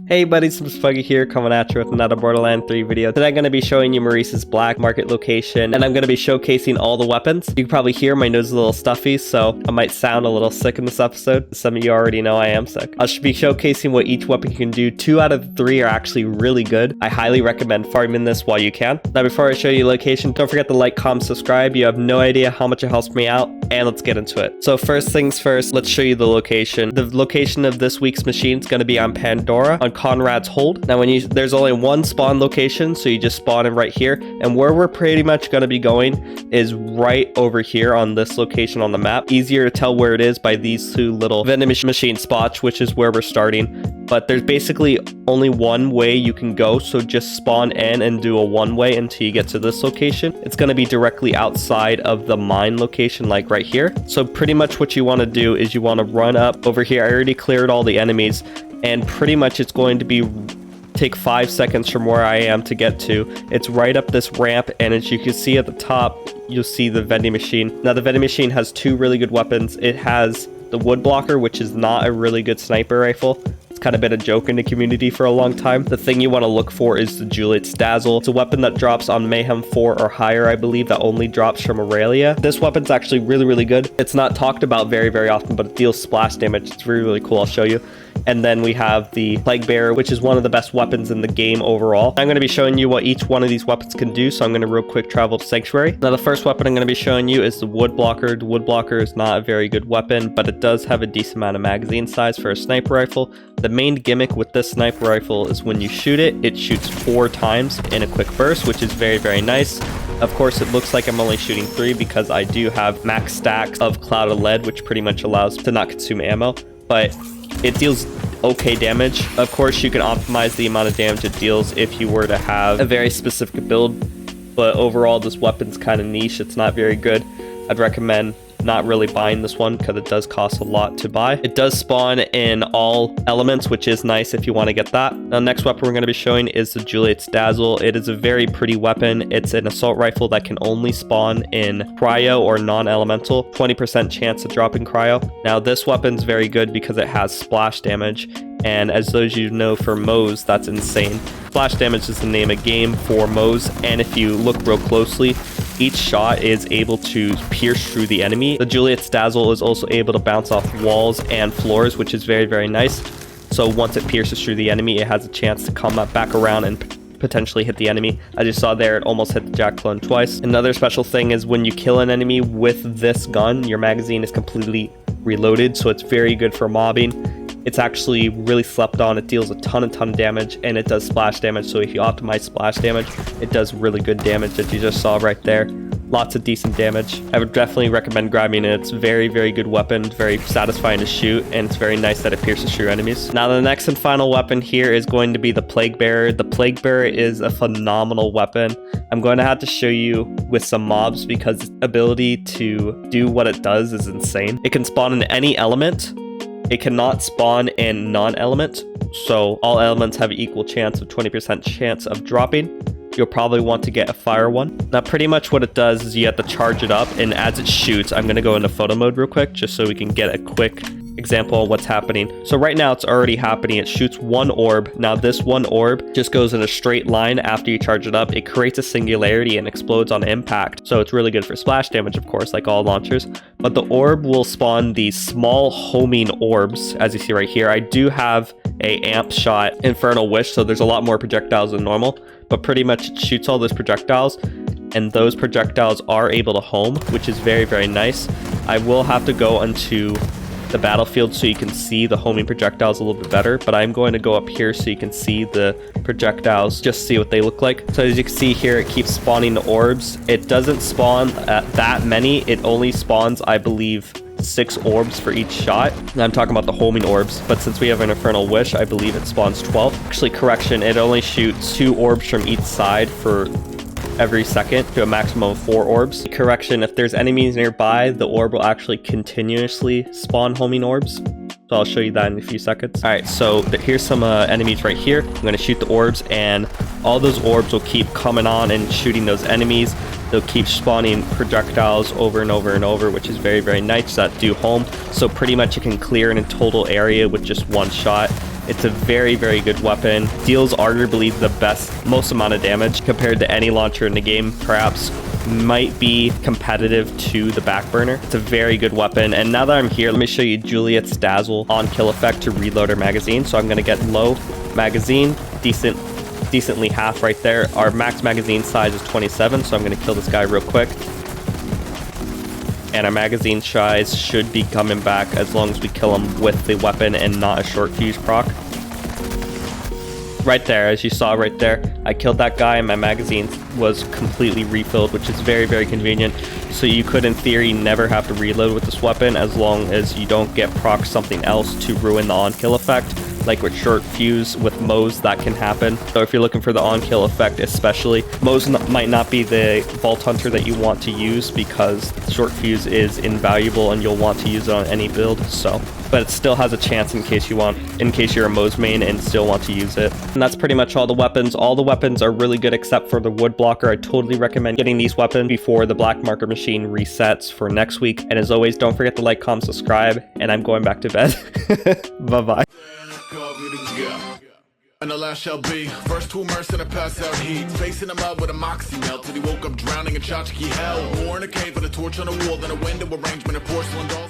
Hey buddies, some Spuggy here, coming at you with another Borderlands 3 video. Today I'm going to be showing you Maurice's black market location, and I'm going to be showcasing all the weapons. You can probably hear my nose is a little stuffy, so I might sound a little sick in this episode. Some of you already know I am sick. I should be showcasing what each weapon can do. 2 out of the 3 are actually really good. I highly recommend farming this while you can. Now before I show you location, don't forget to like, comment, subscribe. You have no idea how much it helps me out, and let's get into it. So first things first, let's show you the location. The location of this week's machine is going to be on Pandora, on Conrad's Hold. Now there's only one spawn location, so you just spawn in right here, and where we're pretty much going to be going is right over here on this location on the map. Easier to tell where it is by these 2 little vending machine spots, which is where we're starting. But there's basically only one way you can go, so just spawn in and do a one-way until you get to this location. It's going to be directly outside of the mine location, like right here. So pretty much what you want to do is you want to run up over here. I already cleared all the enemies, and pretty much it's going to be take 5 seconds from where I am to get to. It's right up this ramp, and as you can see at the top, you'll see the vending machine. Now the vending machine has 2 really good weapons. It has the Woodblocker, which is not a really good sniper rifle. Kind of been a joke in the community for a long time. The thing you want to look for is the Juliet's Dazzle. It's a weapon that drops on Mayhem 4 or higher, I believe, that only drops from Aurelia. This weapon's actually really good. It's not talked about very often, but it deals splash damage. It's really cool. I'll show you. And then we have the Plaguebearer, which is one of the best weapons in the game overall. I'm going to be showing you what each one of these weapons can do, so I'm going to real quick travel to Sanctuary. Now the first weapon I'm going to be showing you is the Woodblocker. The Woodblocker is not a very good weapon, but it does have a decent amount of magazine size for a sniper rifle. The main gimmick with this sniper rifle is when you shoot it, it shoots 4 times in a quick burst, which is very nice. Of course, it looks like I'm only shooting 3 because I do have max stacks of Cloud of Lead, which pretty much allows to not consume ammo, but it deals okay damage. Of course, you can optimize the amount of damage it deals if you were to have a very specific build, but overall, this weapon's kind of niche. It's not very good. I'd recommend not really buying this one because it does cost a lot to buy. It does spawn in all elements, which is nice if you want to get that. Now, next weapon we're going to be showing is the Juliet's Dazzle. It is a very pretty weapon. It's an assault rifle that can only spawn in cryo or non-elemental. 20% chance of dropping cryo. Now, this weapon's very good because it has splash damage, and as those of you know for Moze, that's insane. Splash damage is the name of game for Moze, and if you look real closely, each shot is able to pierce through the enemy. The Juliet's Dazzle is also able to bounce off walls and floors, which is very nice. So once it pierces through the enemy, it has a chance to come back around and potentially hit the enemy. As you saw there, it almost hit the Jack clone twice. Another special thing is when you kill an enemy with this gun, your magazine is completely reloaded, so it's very good for mobbing. It's actually really slept on. It deals a ton of damage, and it does splash damage. So if you optimize splash damage, it does really good damage that you just saw right there. Lots of decent damage. I would definitely recommend grabbing it. It's very good weapon, very satisfying to shoot, and it's very nice that it pierces through enemies. Now the next and final weapon here is going to be the Plaguebearer. The Plaguebearer is a phenomenal weapon. I'm going to have to show you with some mobs because its ability to do what it does is insane. It can spawn in any element. It cannot spawn in non-element, so all elements have an equal chance of 20% chance of dropping. You'll probably want to get a fire one. Now pretty much what it does is you have to charge it up, and as it shoots, I'm going to go into photo mode real quick just so we can get a quick example of what's happening. So right now it's already happening. It shoots 1 orb. Now this 1 orb just goes in a straight line after you charge it up. It creates a singularity and explodes on impact. So it's really good for splash damage, of course, like all launchers. But the orb will spawn these small homing orbs, as you see right here. I do have a amp shot Infernal Wish, so there's a lot more projectiles than normal, but pretty much it shoots all those projectiles, and those projectiles are able to home, which is very nice. I will have to go into the battlefield so you can see the homing projectiles a little bit better, but I'm going to go up here so you can see the projectiles, just see what they look like. So as you can see here, it keeps spawning the orbs. It doesn't spawn that many. It only spawns, I believe, 6 orbs for each shot. And I'm talking about the homing orbs, but since we have an Infernal Wish, I believe it spawns 12. Actually, correction, it only shoots 2 orbs from each side for every second to a maximum of 4 orbs. Correction, if there's enemies nearby, the orb will actually continuously spawn homing orbs. So I'll show you that in a few seconds. All right, so here's some enemies right here. I'm gonna shoot the orbs, and all those orbs will keep coming on and shooting those enemies. They'll keep spawning projectiles over and over and over, which is very nice, that do home. So pretty much you can clear an total area with just 1 shot. It's a very, very good weapon. Deals arguably the most amount of damage compared to any launcher in the game. Perhaps might be competitive to the Backburner. It's a very good weapon. And now that I'm here, let me show you Juliet's Dazzle on kill effect to reload her magazine. So I'm going to get low magazine, decently half right there. Our max magazine size is 27, so I'm going to kill this guy real quick. And our magazine size should be coming back as long as we kill him with the weapon and not a short fuse proc. Right there, as you saw right there, I killed that guy and my magazine was completely refilled, which is very, very convenient. So you could, in theory, never have to reload with this weapon as long as you don't get proc something else to ruin the on-kill effect. Like with short fuse with Moze, that can happen. So if you're looking for the on-kill effect especially, Moze might not be the Vault Hunter that you want to use because short fuse is invaluable and you'll want to use it on any build. So, but it still has a chance in case you're a Moze main and still want to use it. And that's pretty much all the weapons. All the weapons are really good except for the Woodblocker. I totally recommend getting these weapons before the black marker machine resets for next week. And as always, don't forget to like, comment, subscribe, and I'm going back to bed. Bye-bye. And the last shall be first to immerse in a pass out heat, facing him up with a moxie melt till he woke up drowning in tchotchke hell. War in a cave with a torch on a wall, then a window arrangement of porcelain dolls.